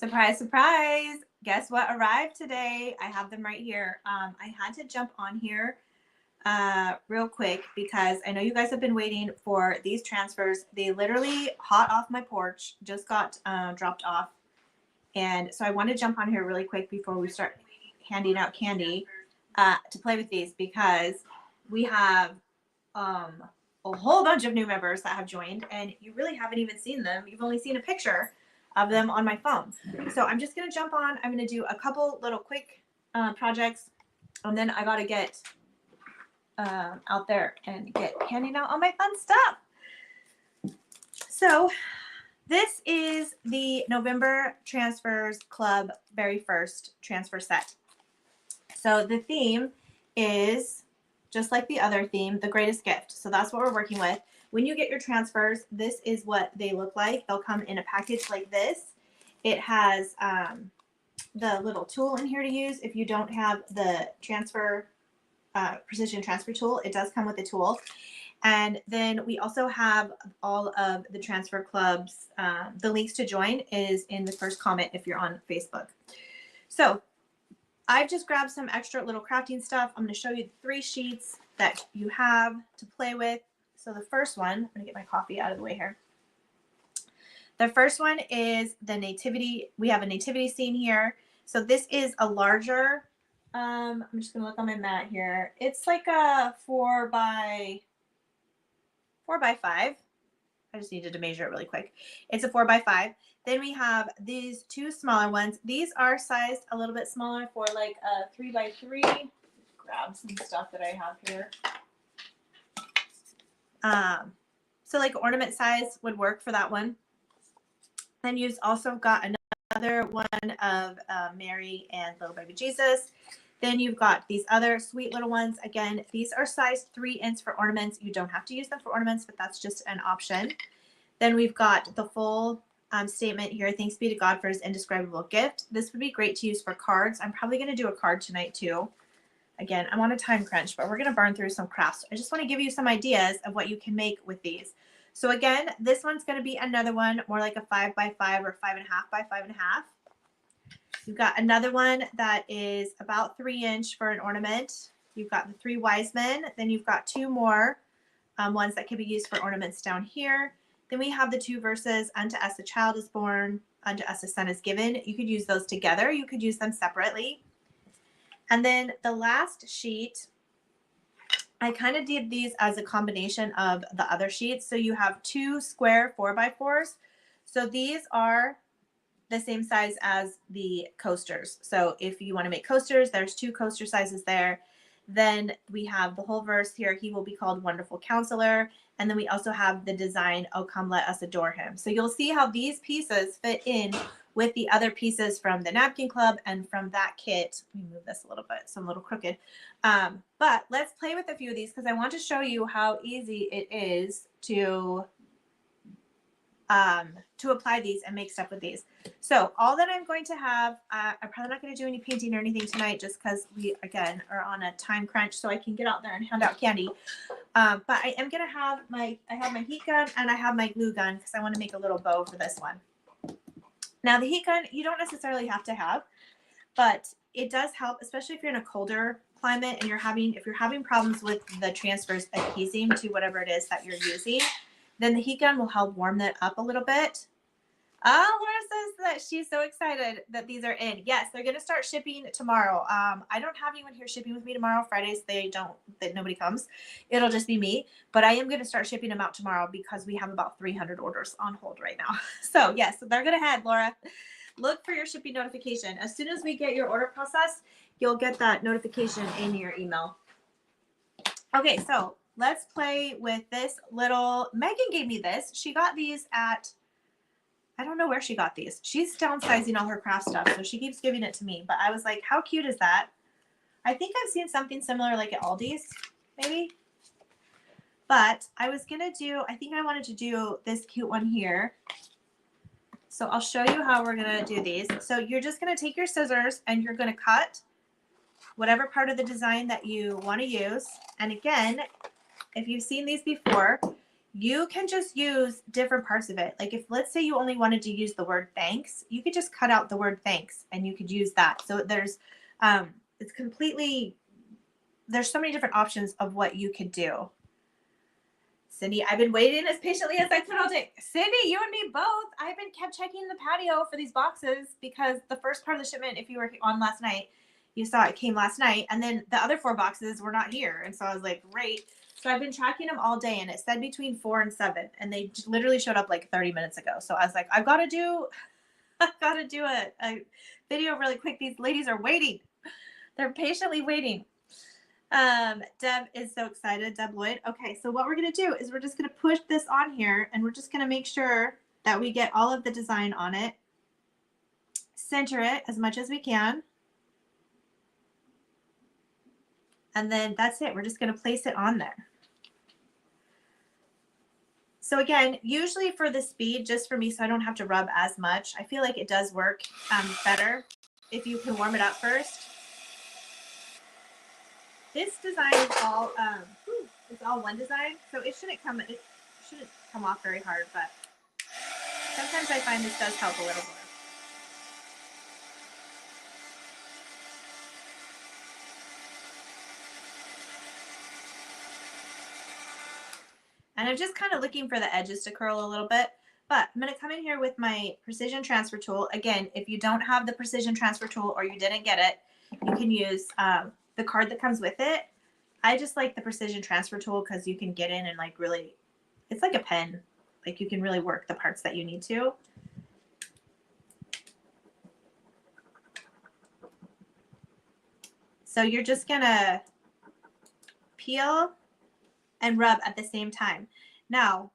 Surprise, surprise. Guess what arrived today? I have them right here. I had to jump on here real quick because I know you guys have been waiting for these transfers. They literally hot off my porch, just got dropped off. And so I want to jump on here really quick before we start handing out candy to play with these because we have a whole bunch of new members that have joined and you really haven't even seen them. You've only seen a picture of them on my phone. So I'm just going to jump on. I'm going to do a couple little quick projects and then I got to get out there and get handing out all my fun stuff. So this is the November Transfers Club very first transfer set. So the theme is just like the other theme, the greatest gift. So that's what we're working with. When you get your transfers, this is what they look like. They'll come in a package like this. It has the little tool in here to use. If you don't have the transfer, precision transfer tool, it does come with the tool. And then we also have all of the transfer clubs. The links to join is in the first comment if you're on Facebook. So I've just grabbed some extra little crafting stuff. I'm going to show you the 3 sheets that you have to play with. So the first one, I'm going to get my coffee out of the way here. The first one is the nativity. We have a nativity scene here. So this is a larger, I'm just going to look on my mat here. It's like a 4 by 5. I just needed to measure it really quick. It's a 4 by 5. Then we have these 2 smaller ones. These are sized a little bit smaller for like a 3 by 3. Grab some stuff that I have here. So like ornament size would work for that one. Then you've also got another one of Mary and little baby Jesus. Then you've got these other sweet little ones. Again, these are sized 3" for ornaments. You don't have to use them for ornaments, but that's just an option. Then we've got the full statement here. Thanks be to God for his indescribable gift. This would be great to use for cards. I'm probably going to do a card tonight too. Again, I'm on a time crunch, but we're going to burn through some crafts. I just want to give you some ideas of what you can make with these. So again, this one's going to be another one, more like a 5 by 5 or 5.5 by 5.5. You've got another one that is about 3" for an ornament. You've got the 3 wise men. Then you've got 2 more ones that can be used for ornaments down here. Then we have the 2 verses, unto us a child is born, unto us a son is given. You could use those together. You could use them separately. And then the last sheet, I kind of did these as a combination of the other sheets. So you have 2 square 4 by 4s. So these are the same size as the coasters. So if you want to make coasters, there's 2 coaster sizes there. Then we have the whole verse here. He will be called Wonderful Counselor. And then we also have the design, Oh, come let us adore him. So you'll see how these pieces fit in with the other pieces from the napkin club and from that kit. Let me move this a little bit, so I'm a little crooked. But let's play with a few of these because I want to show you how easy it is to apply these and make stuff with these. So all that I'm going to have, I'm probably not going to do any painting or anything tonight just because we, again, are on a time crunch so I can get out there and hand out candy. But I am going to have I have my heat gun and I have my glue gun because I want to make a little bow for this one. Now the heat gun, you don't necessarily have to have, but it does help, especially if you're in a colder climate and if you're having problems with the transfers adhesing to whatever it is that you're using, then the heat gun will help warm that up a little bit. Laura says that she's so excited that these are in. Yes, they're going to start shipping tomorrow. I don't have anyone here shipping with me tomorrow. Fridays, nobody comes. It'll just be me. But I am going to start shipping them out tomorrow because we have about 300 orders on hold right now. So yes, they're going to head, Laura. Look for your shipping notification. As soon as we get your order processed, you'll get that notification in your email. Okay, so let's play with this little, Megan gave me this. She got these at, I don't know where she got these. She's downsizing all her craft stuff, so she keeps giving it to me. But I was like, how cute is that? I think I've seen something similar like at Aldi's, maybe. But I was going to do, I think I wanted to do this cute one here. So I'll show you how we're going to do these. So you're just going to take your scissors and you're going to cut whatever part of the design that you want to use. And again, if you've seen these before, you can just use different parts of it. Like if, let's say you only wanted to use the word thanks, you could just cut out the word thanks and you could use that. So there's, it's completely, there's so many different options of what you could do. Cindy, I've been waiting as patiently as I could all day. Cindy, you and me both. I've been kept checking the patio for these boxes because the first part of the shipment, if you were on last night, you saw it came last night. And then the other 4 boxes were not here. And so I was like, great. So I've been tracking them all day and it said between 4 and 7. And they literally showed up like 30 minutes ago. So I was like, I've got to do a video really quick. These ladies are waiting. They're patiently waiting. Deb is so excited, Deb Lloyd. Okay, so what we're going to do is we're just going to push this on here and we're just going to make sure that we get all of the design on it. Center it as much as we can. And then that's it. We're just going to place it on there. So again, usually for the speed, just for me, so I don't have to rub as much, I feel like it does work better if you can warm it up first. This design is all it's all one design, so it shouldn't come off very hard, but sometimes I find this does help a little more. And I'm just kind of looking for the edges to curl a little bit, but I'm going to come in here with my precision transfer tool. Again, if you don't have the precision transfer tool or you didn't get it, you can use the card that comes with it. I just like the precision transfer tool because you can get in and like really, it's like a pen. Like you can really work the parts that you need to. So you're just gonna peel and rub at the same time. Now,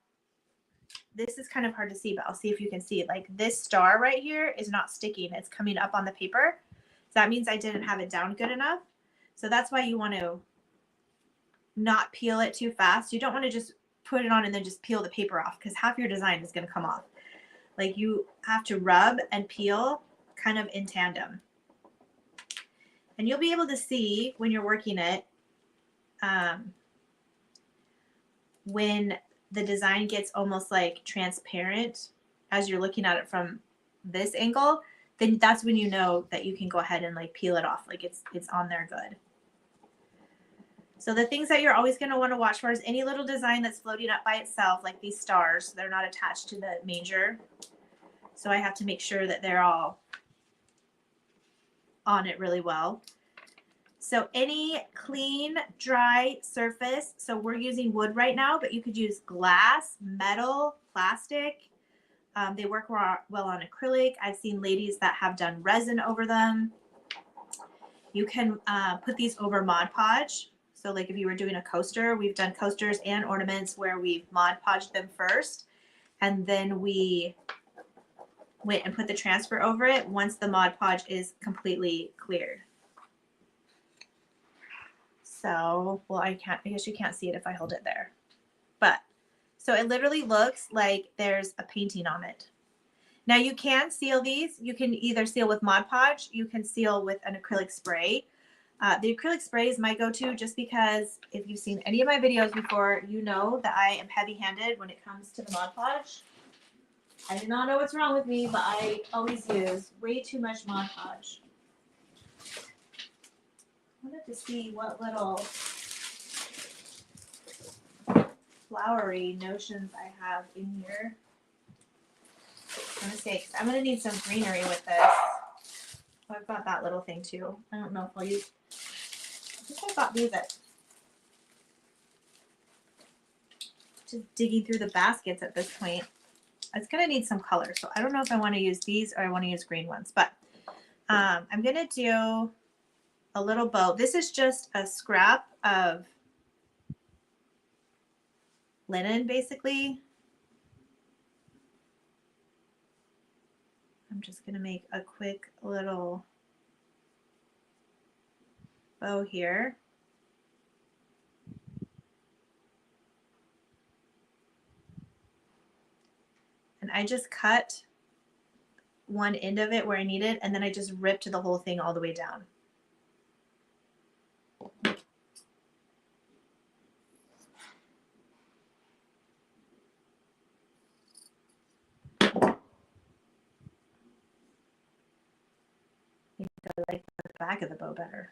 this is kind of hard to see, but I'll see if you can see it. Like this star right here is not sticking. It's coming up on the paper. So that means I didn't have it down good enough. So that's why you want to not peel it too fast. You don't want to just put it on and then just peel the paper off because half your design is going to come off. Like you have to rub and peel kind of in tandem. And you'll be able to see when you're working it, when the design gets almost like transparent as you're looking at it from this angle, then that's when you know that you can go ahead and like peel it off. Like it's on there good. So the things that you're always going to want to watch for is any little design that's floating up by itself, like these stars. They're not attached to the manger. So I have to make sure that they're all on it really well. So any clean, dry surface. So we're using wood right now, but you could use glass, metal, plastic. They work well on acrylic. I've seen ladies that have done resin over them. You can put these over Mod Podge. So like if you were doing a coaster, we've done coasters and ornaments where we've Mod Podged them first. And then we went and put the transfer over it once the Mod Podge is completely cleared. So, well, I guess you can't see it if I hold it there. But, so it literally looks like there's a painting on it. Now you can seal these. You can either seal with Mod Podge, you can seal with an acrylic spray. The acrylic spray is my go-to just because if you've seen any of my videos before, you know that I am heavy-handed when it comes to the Mod Podge. I do not know what's wrong with me, but I always use way too much Mod Podge. I wanted to see what little flowery notions I have in here. I'm gonna say, I'm gonna need some greenery with this. Oh, I've got that little thing too. I don't know if I'll use. I think I got these at. Just digging through the baskets at this point. It's gonna need some color, so I don't know if I want to use these or I want to use green ones. But I'm gonna do a little bow. This is just a scrap of linen, basically. I'm just going to make a quick little bow here. And I just cut one end of it where I need it, and then I just ripped the whole thing all the way down. back of the bow better.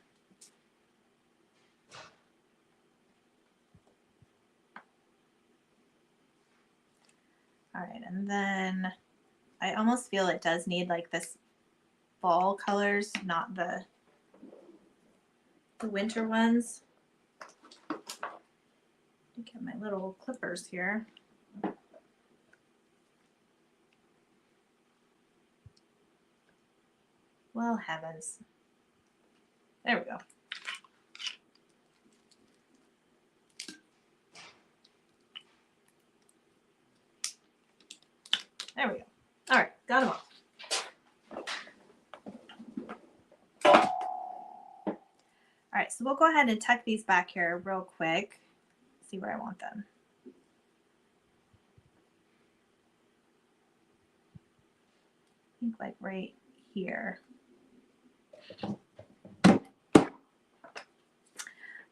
All right, and then I almost feel it does need like this fall colors, not the winter ones. Get my little clippers here. Well, heavens. There we go. There we go. All right, got them all. All right, so we'll go ahead and tuck these back here real quick. See where I want them. I think like right here.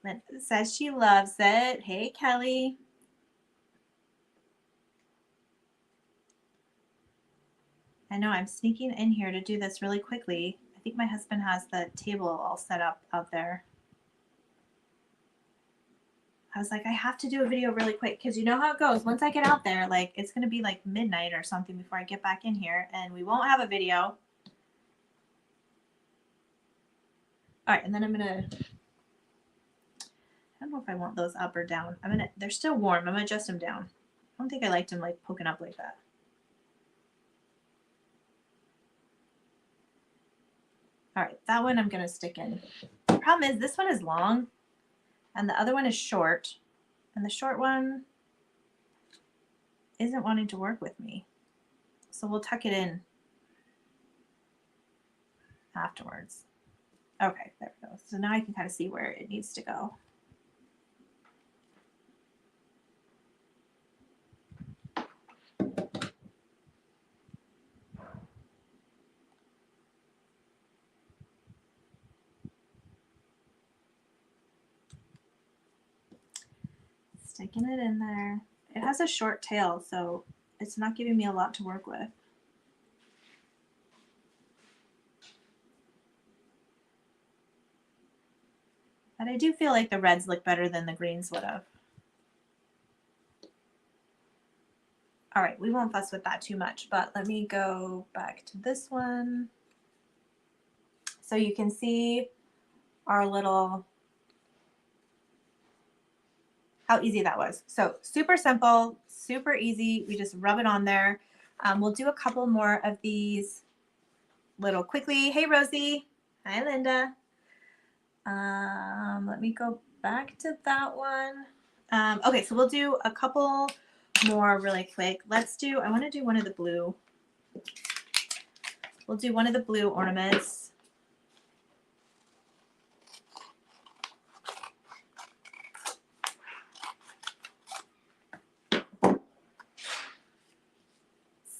Linda says she loves it. Hey, Kelly. I know I'm sneaking in here to do this really quickly. I think my husband has the table all set up out there. I was like, I have to do a video really quick because you know how it goes. Once I get out there, like it's going to be like midnight or something before I get back in here and we won't have a video. All right, and then I'm going to, I don't know if I want those up or down. They're still warm. I'm going to adjust them down. I don't think I liked them like poking up like that. All right, that one I'm going to stick in. The problem is this one is long and the other one is short. And the short one isn't wanting to work with me. So we'll tuck it in afterwards. Okay, there we go. So now I can kind of see where it needs to go. Sticking it in there. It has a short tail, so it's not giving me a lot to work with. But I do feel like the reds look better than the greens would have. All right, we won't fuss with that too much, but let me go back to this one. So you can see our little, how easy that was. So super simple, super easy. We just rub it on there. We'll do a couple more of these little quickly. Hey, Rosie. Hi, Linda. Let me go back to that one. Okay, so we'll do a couple more really quick. I want to do one of the blue. We'll do one of the blue ornaments.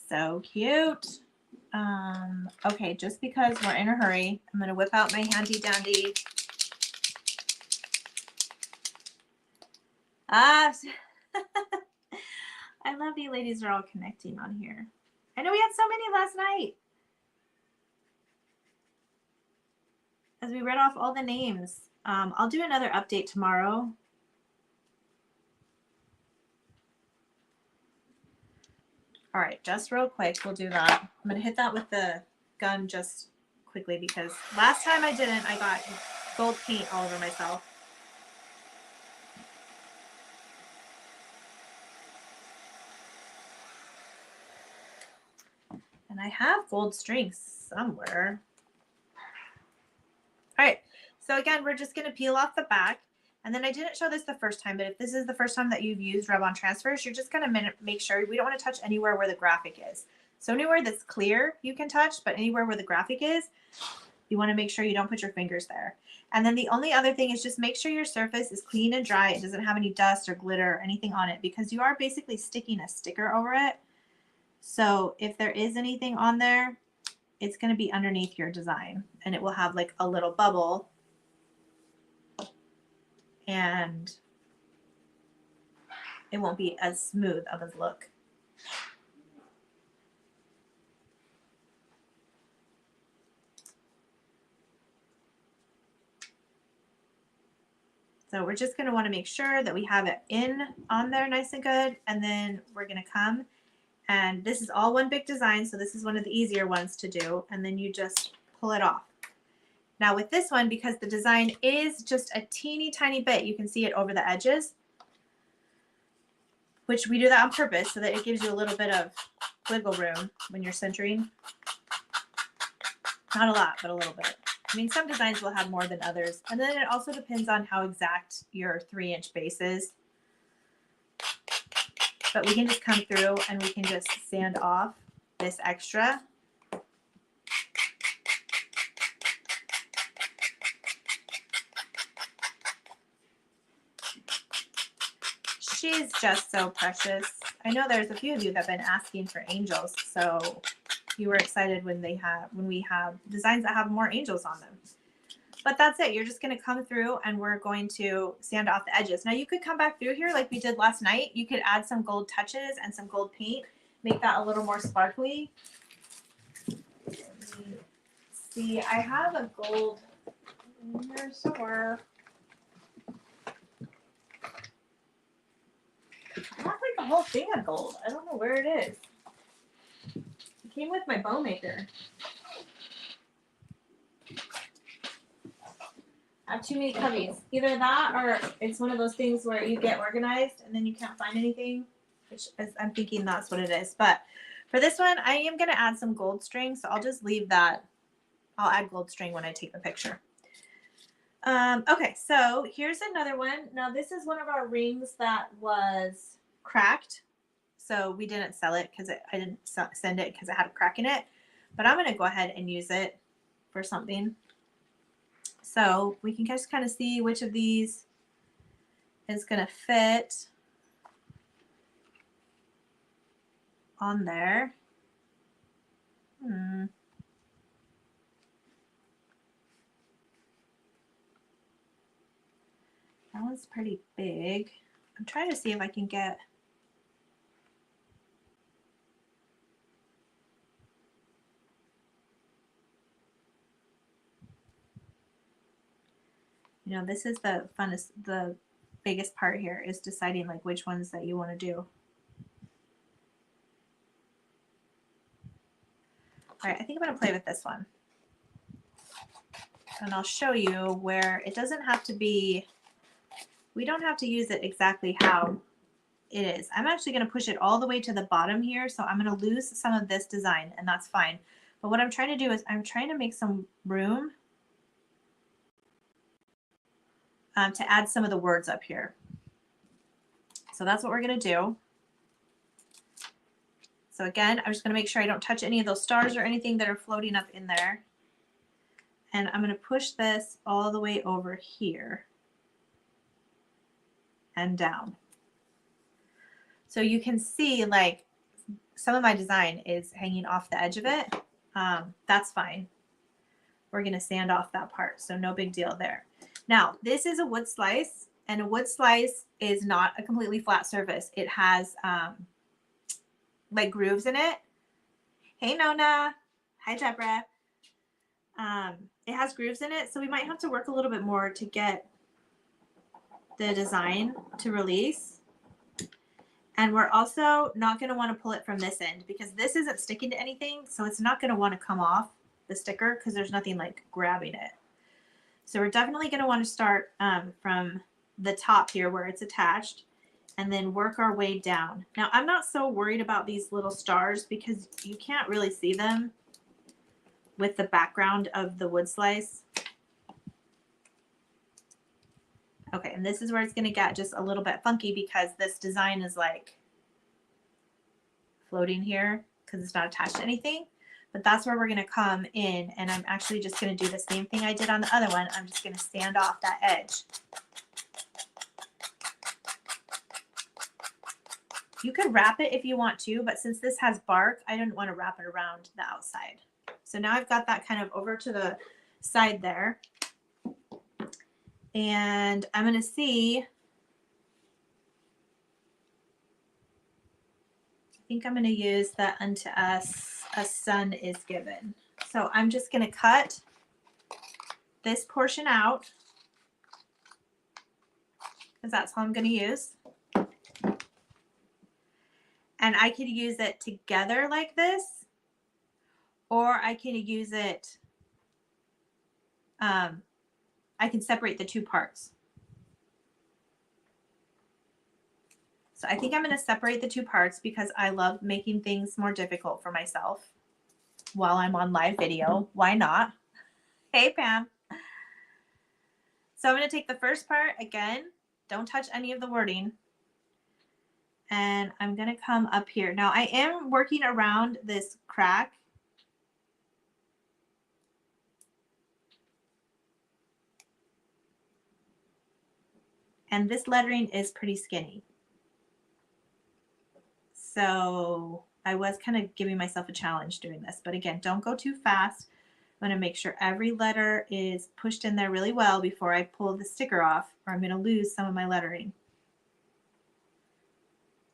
So cute. Okay, just because we're in a hurry, I'm going to whip out my handy dandy. I love you ladies are all connecting on here. I know we had so many last night. As we read off all the names. I'll do another update tomorrow. All right, just real quick, we'll do that. I'm going to hit that with the gun just quickly because last time I didn't, I got gold paint all over myself. And I have gold strings somewhere. All right, so again, we're just going to peel off the back. And then I didn't show this the first time, but if this is the first time that you've used rub-on transfers, you're just going to make sure we don't want to touch anywhere where the graphic is. So anywhere that's clear, you can touch, but anywhere where the graphic is, you want to make sure you don't put your fingers there. And then the only other thing is just make sure your surface is clean and dry. It doesn't have any dust or glitter or anything on it because you are basically sticking a sticker over it. So if there is anything on there, it's going to be underneath your design and it will have like a little bubble. And it won't be as smooth of a look. So we're just going to want to make sure that we have it on there nice and good. And then we're going to come, and this is all one big design. So this is one of the easier ones to do. And then you just pull it off. Now with this one, because the design is just a teeny tiny bit, you can see it over the edges, which we do that on purpose so that it gives you a little bit of wiggle room when you're centering. Not a lot, but a little bit. I mean, some designs will have more than others. And then it also depends on how exact your 3-inch base is. But we can just come through and we can just sand off this extra. She's just so precious. I know there's a few of you that have been asking for angels, so you were excited when we have designs that have more angels on them. But that's it. You're just going to come through and we're going to sand off the edges. Now you could come back through here like we did last night. You could add some gold touches and some gold paint, make that a little more sparkly. See, I have a gold in here somewhere. I have like a whole thing of gold. I don't know where it is. It came with my bow maker. I have too many cubbies. Either that or it's one of those things where you get organized and then you can't find anything, which is, I'm thinking that's what it is. But for this one, I am going to add some gold string, so I'll just leave that. I'll add gold string when I take the picture. Okay, so here's another one. Now this is one of our rings that was cracked. So we didn't sell it because I didn't send it because it had a crack in it. But I'm going to go ahead and use it for something. So we can just kind of see which of these is going to fit on there. That one's pretty big. I'm trying to see if I can get... You know, this is the funnest, the biggest part here is deciding like which ones that you want to do. All right, I think I'm going to play with this one. And I'll show you where it doesn't have to be, we don't have to use it exactly how it is. I'm actually going to push it all the way to the bottom here. So I'm going to lose some of this design and that's fine. But what I'm trying to do is I'm trying to make some room to add some of the words up here. So that's what we're going to do. So again, I'm just going to make sure I don't touch any of those stars or anything that are floating up in there. And I'm going to push this all the way over here and down. So you can see like some of my design is hanging off the edge of it. That's fine. We're going to sand off that part. So no big deal there. Now, this is a wood slice, and a wood slice is not a completely flat surface. It has like grooves in it. Hey, Nona. Hi, Deborah. It has grooves in it, so we might have to work a little bit more to get the design to release. And we're also not going to want to pull it from this end because this isn't sticking to anything, so it's not going to want to come off the sticker because there's nothing like grabbing it. So we're definitely going to want to start from the top here where it's attached and then work our way down. Now, I'm not so worried about these little stars because you can't really see them with the background of the wood slice. Okay, and this is where it's going to get just a little bit funky because this design is like floating here because it's not attached to anything. But that's where we're going to come in, and I'm actually just going to do the same thing I did on the other one. I'm just going to sand off that edge. You could wrap it if you want to, but since this has bark, I didn't want to wrap it around the outside. So now I've got that kind of over to the side there. And I'm going to see, I think I'm going to use that unto us a son is given. So I'm just going to cut this portion out. because that's all I'm going to use. And I could use it together like this, or I can use it, I can separate the two parts. So I think I'm going to separate the two parts because I love making things more difficult for myself while I'm on live video. Why not? Hey, Pam. So I'm going to take the first part again. Don't touch any of the wording. And I'm going to come up here. Now I am working around this crack. And this lettering is pretty skinny. So I was kind of giving myself a challenge doing this. But again, don't go too fast. I'm going to make sure every letter is pushed in there really well before I pull the sticker off, or I'm going to lose some of my lettering.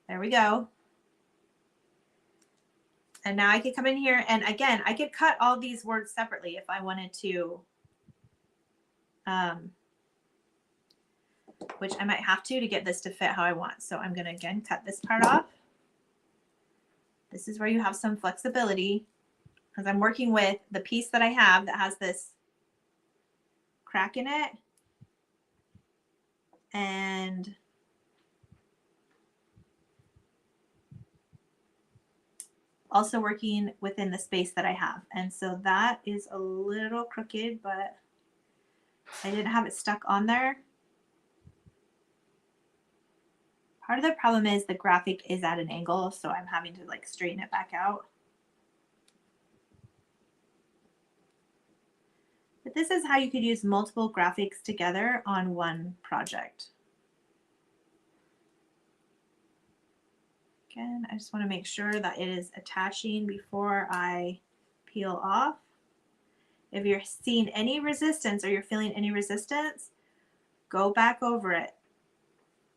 There we go. And now I could come in here, and again, I could cut all these words separately if I wanted to, which I might have to get this to fit how I want. So I'm going to, again, cut this part off. This is where you have some flexibility because I'm working with the piece that I have that has this crack in it. And also working within the space that I have. And so that is a little crooked, but I didn't have it stuck on there. Part of the problem is the graphic is at an angle, so I'm having to like straighten it back out. But this is how you could use multiple graphics together on one project. Again, I just want to make sure that it is attaching before I peel off. If you're seeing any resistance or you're feeling any resistance, go back over it.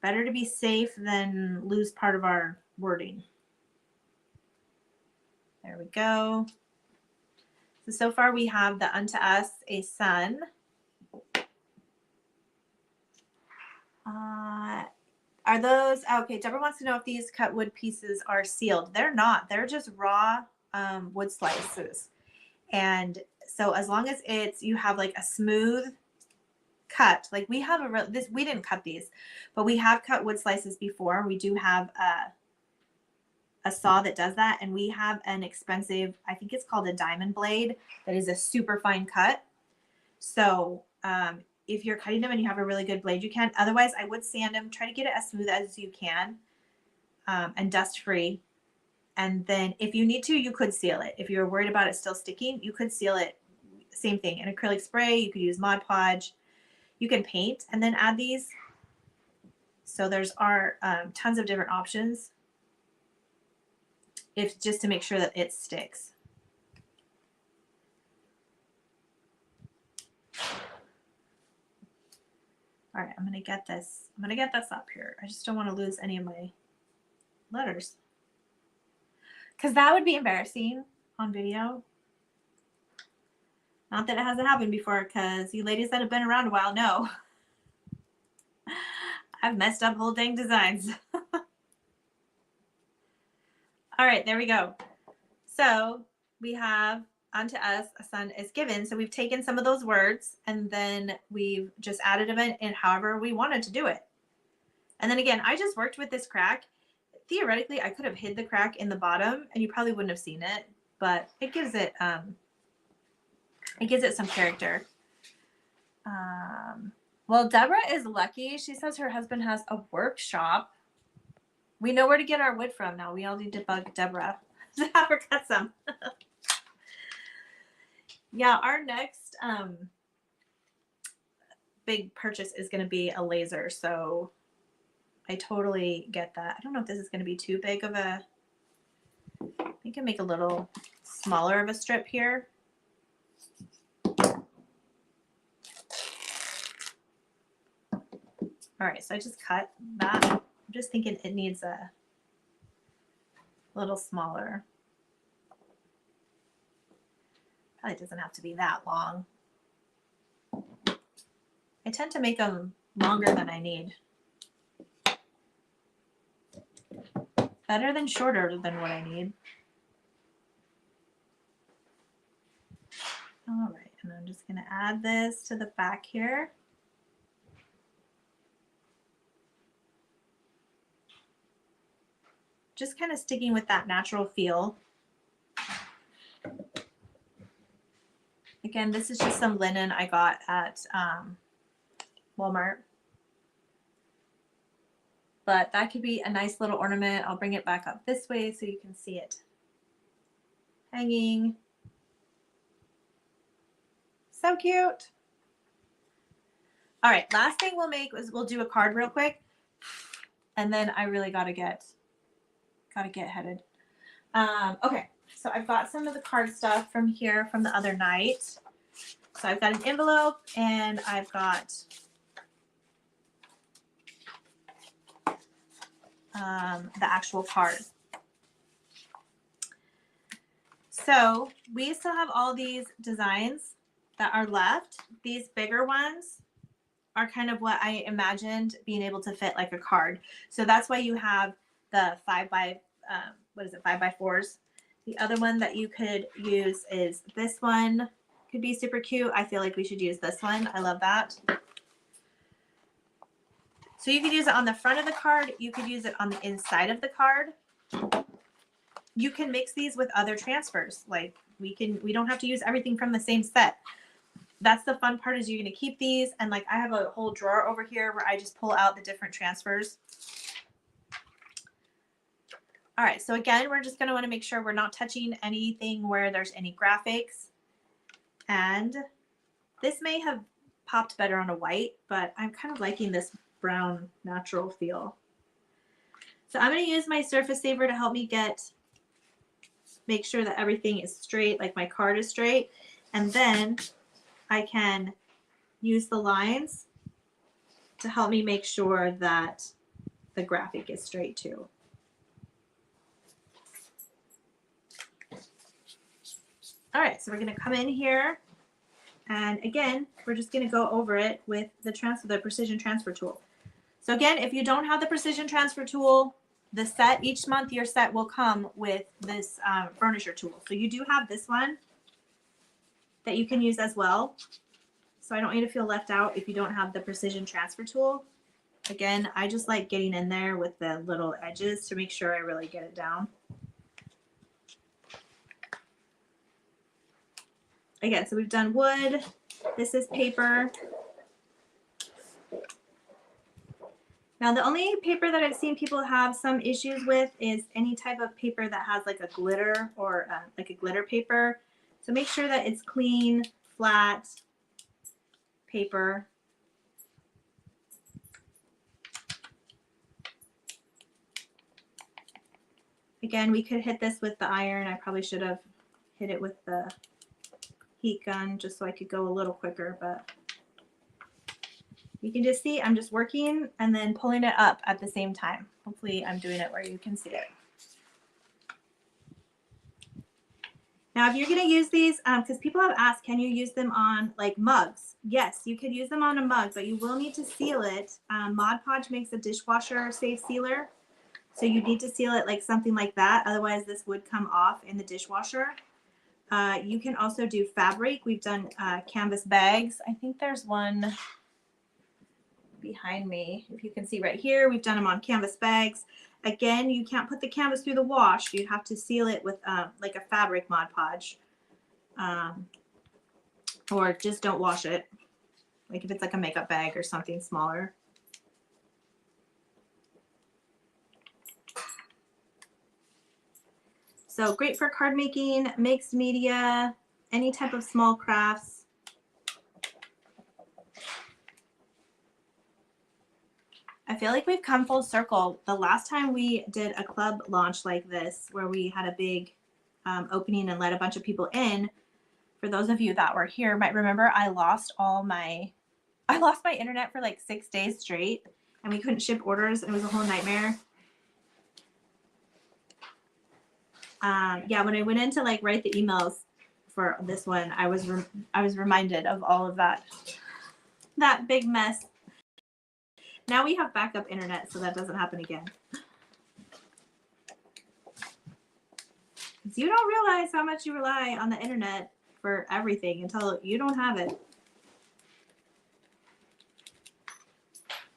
Better to be safe than lose part of our wording. There we go. So far we have the unto us a son. Are those, okay, Deborah wants to know if these cut wood pieces are sealed. They're not. They're just raw wood slices. And so as long as it's, you have like a smooth cut, like we have we didn't cut these, but we have cut wood slices before. We do have a saw that does that. And we have an expensive, I think it's called a diamond blade, that is a super fine cut. So if you're cutting them and you have a really good blade, you can. Otherwise, I would sand them. Try to get it as smooth as you can and dust free. And then if you need to, you could seal it. If you're worried about it still sticking, you could seal it. Same thing. An acrylic spray, you could use Mod Podge. You can paint and then add these. So there's tons of different options if just to make sure that it sticks. All right, I'm gonna get this up here. I just don't want to lose any of my letters because that would be embarrassing on video. Not that it hasn't happened before, because you ladies that have been around a while know I've messed up whole dang designs. All right, there we go. So we have unto us a son is given. So we've taken some of those words and then we've just added them in however we wanted to do it. And then again, I just worked with this crack. Theoretically, I could have hid the crack in the bottom and you probably wouldn't have seen it, but it gives it some character. Well, Deborah is lucky. She says her husband has a workshop. We know where to get our wood from now. We all need to bug Deborah to have her cut some. Yeah, our next big purchase is going to be a laser. So I totally get that. I don't know if this is going to be too big of a, I can make a little smaller of a strip here. All right, so I just cut that. I'm just thinking it needs a little smaller. Probably doesn't have to be that long. I tend to make them longer than I need. better than shorter than what I need. All right, and I'm just going to add this to the back here. Just kind of sticking with that natural feel. Again, this is just some linen I got at Walmart. But that could be a nice little ornament. I'll bring it back up this way so you can see it hanging. So cute. All right, last thing we'll make is we'll do a card real quick. And then I really gotta get headed. Okay, so I've got some of the card stuff from here from the other night. So I've got an envelope and I've got the actual card. So we still have all these designs that are left. These bigger ones are kind of what I imagined being able to fit like a card. So that's why you have the 5x4s. The other one that you could use is this one. Could be super cute. I feel like we should use this one. I love that. So you could use it on the front of the card. You could use it on the inside of the card. You can mix these with other transfers. Like we don't have to use everything from the same set. That's the fun part, is you're going to keep these. And like I have a whole drawer over here where I just pull out the different transfers. All right. So again, we're just going to want to make sure we're not touching anything where there's any graphics. And this may have popped better on a white, but I'm kind of liking this brown natural feel. So I'm going to use my surface saver to help me make sure that everything is straight, like my card is straight. And then I can use the lines to help me make sure that the graphic is straight too. All right, so we're going to come in here, and again, we're just going to go over it with the precision transfer tool. So again, if you don't have the precision transfer tool, the set, each month your set will come with this furniture tool. So you do have this one that you can use as well. So I don't want you to feel left out if you don't have the precision transfer tool. Again, I just like getting in there with the little edges to make sure I really get it down. Again, so we've done wood. This is paper. Now, the only paper that I've seen people have some issues with is any type of paper that has like a glitter or like a glitter paper. So make sure that it's clean, flat paper. Again, we could hit this with the iron. I probably should have hit it with the heat gun just so I could go a little quicker, but you can just see I'm just working and then pulling it up at the same time. Hopefully I'm doing it where you can see it. Now, if you're going to use these, because people have asked, can you use them on like mugs? Yes, you could use them on a mug, but you will need to seal it. Mod Podge makes a dishwasher safe sealer. So you need to seal it like something like that. Otherwise, this would come off in the dishwasher. You can also do fabric. We've done canvas bags. I think there's one behind me. If you can see right here, we've done them on canvas bags. Again, you can't put the canvas through the wash. You have to seal it with like a fabric Mod Podge. Or just don't wash it. Like if it's like a makeup bag or something smaller. So great for card making, mixed media, any type of small crafts. I feel like we've come full circle. The last time we did a club launch like this, where we had a big opening and let a bunch of people in, for those of you that were here might remember I lost my internet for like 6 days straight, and we couldn't ship orders, and it was a whole nightmare. Yeah, when I went in to like write the emails for this one, I was reminded of all of that big mess. Now we have backup internet, so that doesn't happen again. You don't realize how much you rely on the internet for everything until you don't have it.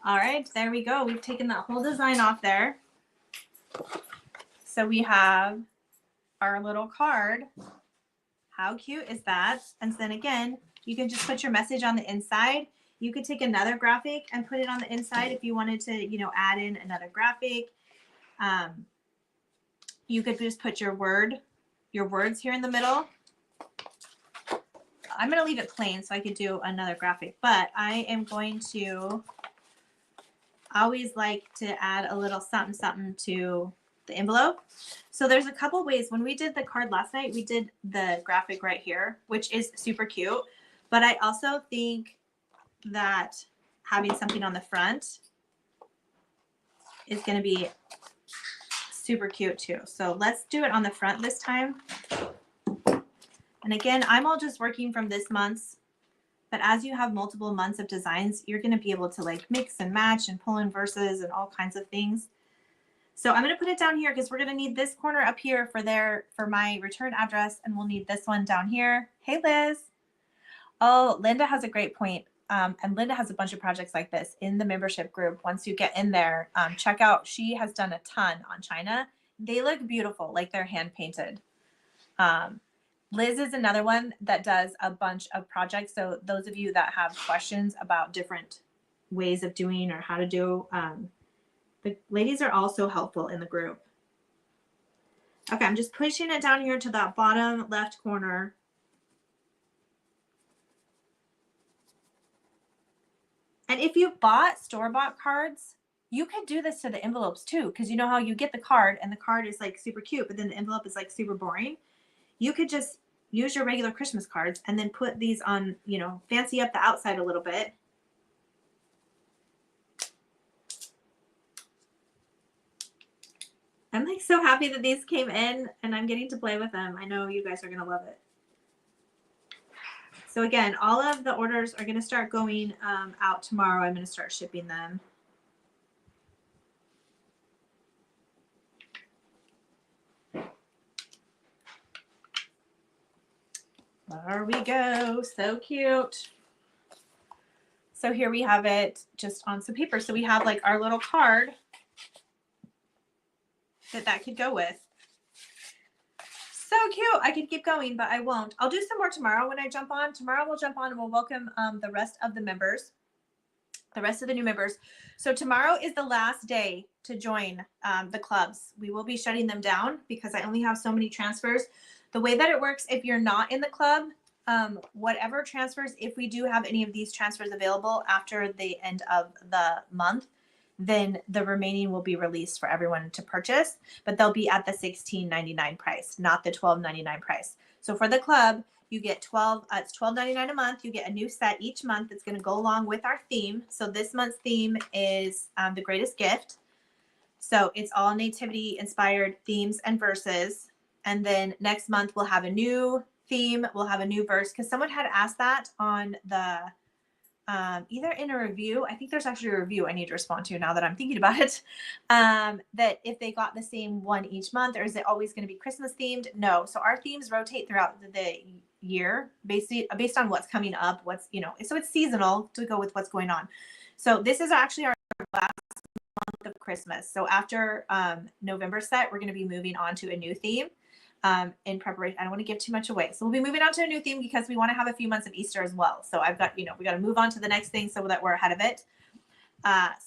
All right, there we go. We've taken that whole design off there. So we have our little card. How cute is that? And then again, you can just put your message on the inside. You could take another graphic and put it on the inside if you wanted to, you know, add in another graphic. You could just put your words here in the middle. I'm going to leave it plain so I could do another graphic, but I am going to always like to add a little something, something to the envelope. So there's a couple ways. When we did the card last night, we did the graphic right here, which is super cute. But I also think that having something on the front is going to be super cute too. So let's do it on the front this time. And again, I'm all just working from this month's, but as you have multiple months of designs, you're going to be able to like mix and match and pull in verses and all kinds of things. So I'm going to put it down here because we're going to need this corner up here for my return address, and we'll need this one down here. Hey, Liz. Oh, Linda has a great point. And Linda has a bunch of projects like this in the membership group. Once you get in there, check out, she has done a ton on China. They look beautiful, like they're hand painted. Liz is another one that does a bunch of projects. So those of you that have questions about different ways of doing or how to do, the ladies are also helpful in the group. Okay, I'm just pushing it down here to that bottom left corner. And if you bought store-bought cards, you could do this to the envelopes too, because you know how you get the card and the card is like super cute, but then the envelope is like super boring. You could just use your regular Christmas cards and then put these on, you know, fancy up the outside a little bit. I'm like so happy that these came in and I'm getting to play with them. I know you guys are going to love it. So again, all of the orders are going to start going out tomorrow. I'm going to start shipping them. There we go. So cute. So here we have it just on some paper. So we have like our little card that could go with. So cute. I could keep going, but I won't. I'll do some more tomorrow when I jump on. Tomorrow we'll jump on and we'll welcome the rest of the members, the rest of the new members. So tomorrow is the last day to join the clubs. We will be shutting them down because I only have so many transfers. The way that it works, if you're not in the club, whatever transfers, if we do have any of these transfers available after the end of the month, then the remaining will be released for everyone to purchase, but they'll be at the $16.99 price, not the $12.99 price. So for the club, you get it's $12.99 a month. You get a new set each month that's going to go along with our theme. So this month's theme is the greatest gift. So it's all nativity inspired themes and verses. And then next month we'll have a new theme. We'll have a new verse because someone had asked that on the either in a review. I think there's actually a review I need to respond to now that I'm thinking about it. That if they got the same one each month, or is it always going to be Christmas themed? No. So our themes rotate throughout the year based on what's coming up, so it's seasonal to go with what's going on. So this is actually our last month of Christmas. So after November set, we're going to be moving on to a new theme. In preparation. I don't want to give too much away. So we'll be moving on to a new theme because we want to have a few months of Easter as well. So I've got, we got to move on to the next thing so that we're ahead of it.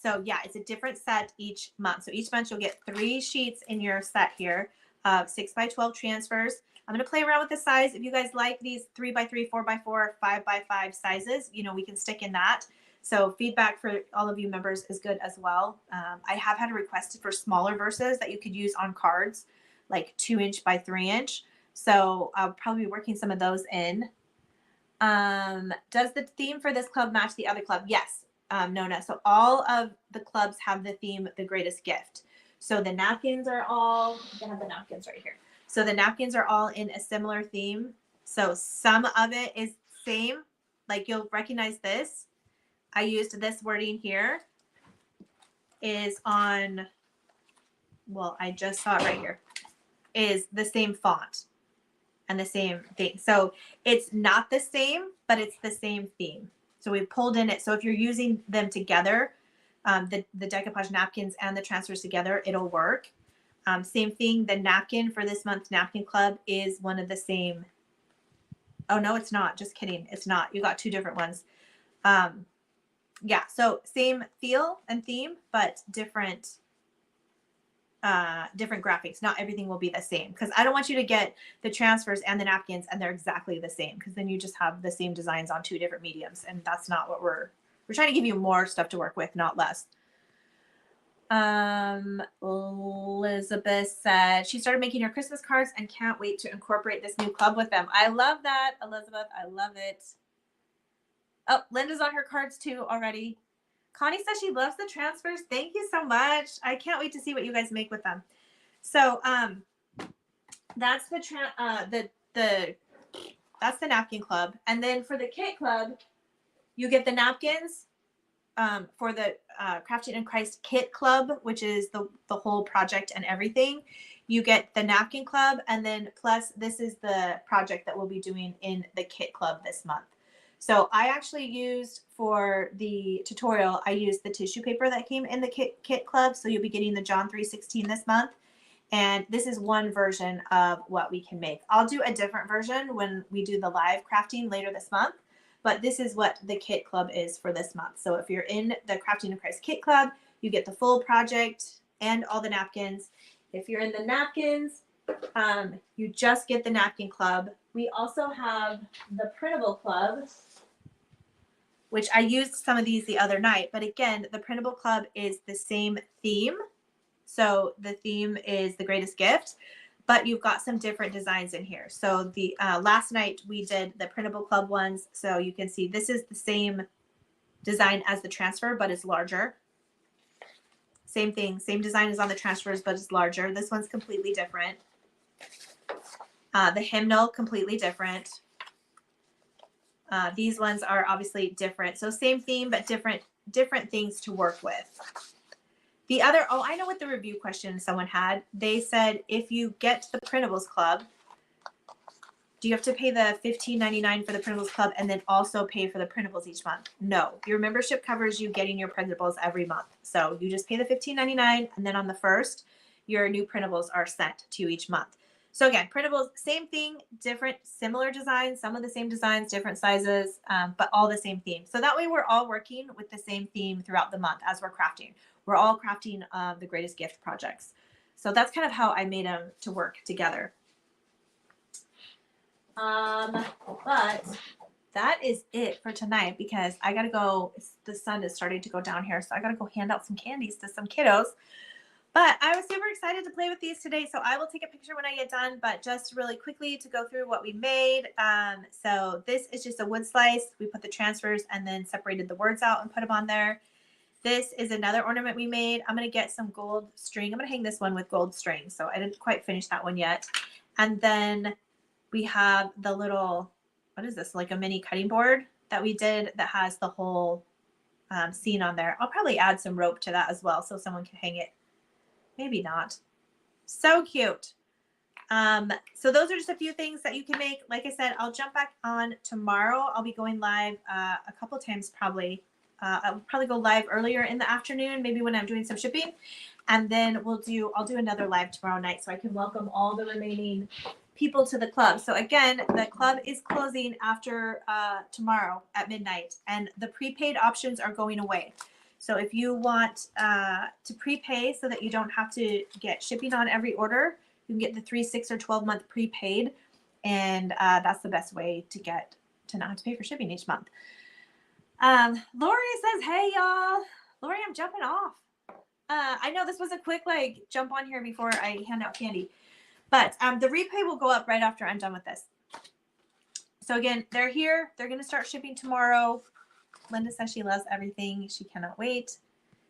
So yeah, it's a different set each month. So each month you'll get 3 sheets in your set here of 6x12 transfers. I'm going to play around with the size. If you guys like these 3x3, 4x4, 5x5 sizes, we can stick in that. So feedback for all of you members is good as well. I have had a request for smaller verses that you could use on cards, like 2" by 3". So I'll probably be working some of those in. Does the theme for this club match the other club? Yes, Nona. So all of the clubs have the theme, the greatest gift. So the napkins are all, I have the napkins right here. So the napkins are all in a similar theme. So some of it is same, like you'll recognize this. I used this wording here is on, well, I just saw it right here. is the same font and the same thing. So it's not the same, but it's the same theme. So we pulled in it. So if you're using them together, the decoupage napkins and the transfers together, it'll work. Same thing, the napkin for this month's napkin club is one of the same. Oh, no, it's not. Just kidding. It's not. You got two different ones. Yeah, so same feel and theme, but different graphics. Not everything will be the same, because I don't want you to get the transfers and the napkins and they're exactly the same, because then you just have the same designs on two different mediums, and that's not what we're trying to give you more stuff to work with, not less. Elizabeth said she started making her Christmas cards and can't wait to incorporate this new club with them. I love that, Elizabeth. I love it. Oh, Linda's on her cards too already. Connie says she loves the transfers. Thank you so much. I can't wait to see what you guys make with them. So that's that's the napkin club. And then for the kit club, you get the napkins for the Crafting in Christ kit club, which is the whole project and everything. You get the napkin club, and then plus this is the project that we'll be doing in the kit club this month. So I actually used for the tutorial, I used the tissue paper that came in the kit club. So you'll be getting the John 3:16 this month. And this is one version of what we can make. I'll do a different version when we do the live crafting later this month. But this is what the kit club is for this month. So if you're in the Crafting in Christ kit club, you get the full project and all the napkins. If you're in the napkins, you just get the napkin club. We also have the printable club, which I used some of these the other night. But again, the printable club is the same theme. So the theme is the greatest gift, but you've got some different designs in here. So the last night we did the printable club ones. So you can see this is the same design as the transfer, but it's larger. Same thing, same design as on the transfers, but it's larger. This one's completely different. The hymnal, completely different. These ones are obviously different. So same theme, but different things to work with. The other, oh, I know what the review question someone had. They said, if you get the printables club, do you have to pay the $15.99 for the printables club and then also pay for the printables each month? No, your membership covers you getting your printables every month. So you just pay the $15.99, and then on the first, your new printables are sent to you each month. So again, printables, same thing, different, similar designs, some of the same designs, different sizes, but all the same theme. So that way we're all working with the same theme throughout the month as we're crafting. We're all crafting the greatest gift projects. So that's kind of how I made them to work together. But that is it for tonight, because I got to go. The sun is starting to go down here, so I got to go hand out some candies to some kiddos. But I was super excited to play with these today, so I will take a picture when I get done. But just really quickly to go through what we made. So this is just a wood slice. We put the transfers and then separated the words out and put them on there. This is another ornament we made. I'm going to get some gold string. I'm going to hang this one with gold string. So I didn't quite finish that one yet. And then we have the little, what is this? Like a mini cutting board that we did that has the whole scene on there. I'll probably add some rope to that as well so someone can hang it. Maybe not. So cute. So those are just a few things that you can make. Like I said, I'll jump back on tomorrow. I'll be going live a couple times probably. I'll probably go live earlier in the afternoon, maybe when I'm doing some shipping. And then I'll do another live tomorrow night so I can welcome all the remaining people to the club. So again, the club is closing after tomorrow at midnight, and the prepaid options are going away. So if you want to prepay so that you don't have to get shipping on every order, you can get the 3, 6, or 12-month prepaid, and that's the best way to not have to pay for shipping each month. Lori says, hey y'all. Lori, I'm jumping off. I know this was a quick jump on here before I hand out candy, but the repay will go up right after I'm done with this. So again, they're here. They're going to start shipping tomorrow. Linda says she loves everything. She cannot wait.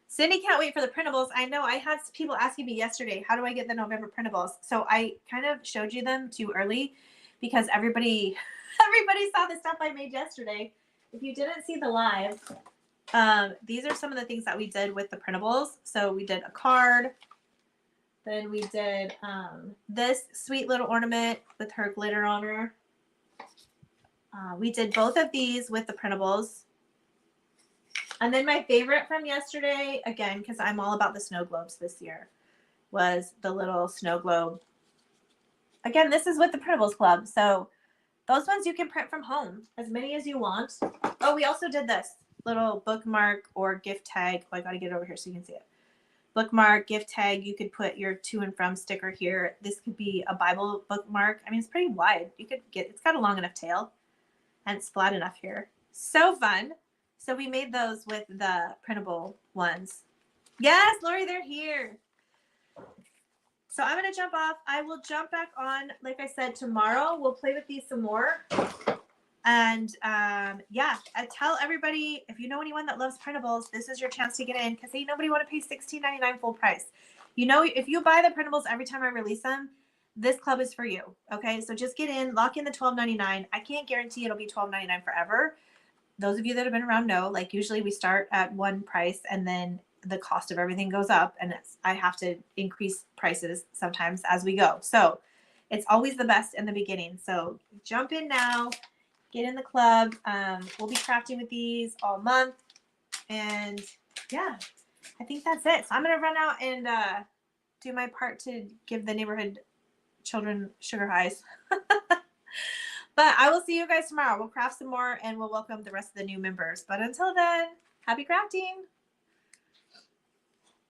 Cindy can't wait for the printables. I know I had people asking me yesterday, how do I get the November printables? So I kind of showed you them too early because everybody saw the stuff I made yesterday. If you didn't see the live, these are some of the things that we did with the printables. So we did a card. Then we did this sweet little ornament with her glitter on her. We did both of these with the printables. And then my favorite from yesterday, again, because I'm all about the snow globes this year, was the little snow globe. Again, this is with the printables club. So those ones you can print from home, as many as you want. Oh, we also did this little bookmark or gift tag. Oh, I got to get it over here so you can see it. Bookmark, gift tag. You could put your to and from sticker here. This could be a Bible bookmark. I mean, it's pretty wide. You could get, it's got a long enough tail and it's flat enough here. So fun. So we made those with the printable ones. Yes, Lori, they're here. So I'm going to jump off. I will jump back on, like I said, tomorrow. We'll play with these some more. And yeah, I tell everybody, if you know anyone that loves printables, this is your chance to get in because ain't nobody want to pay $16.99 full price. You know, if you buy the printables every time I release them, this club is for you. Okay, so just get in, lock in the $12.99. I can't guarantee it'll be $12.99 forever. Those of you that have been around know, like usually we start at one price and then the cost of everything goes up, and I have to increase prices sometimes as we go. So it's always the best in the beginning. So jump in now, get in the club. We'll be crafting with these all month. And yeah, I think that's it. So I'm going to run out and do my part to give the neighborhood children sugar highs. But I will see you guys tomorrow. We'll craft some more and we'll welcome the rest of the new members. But until then, happy crafting.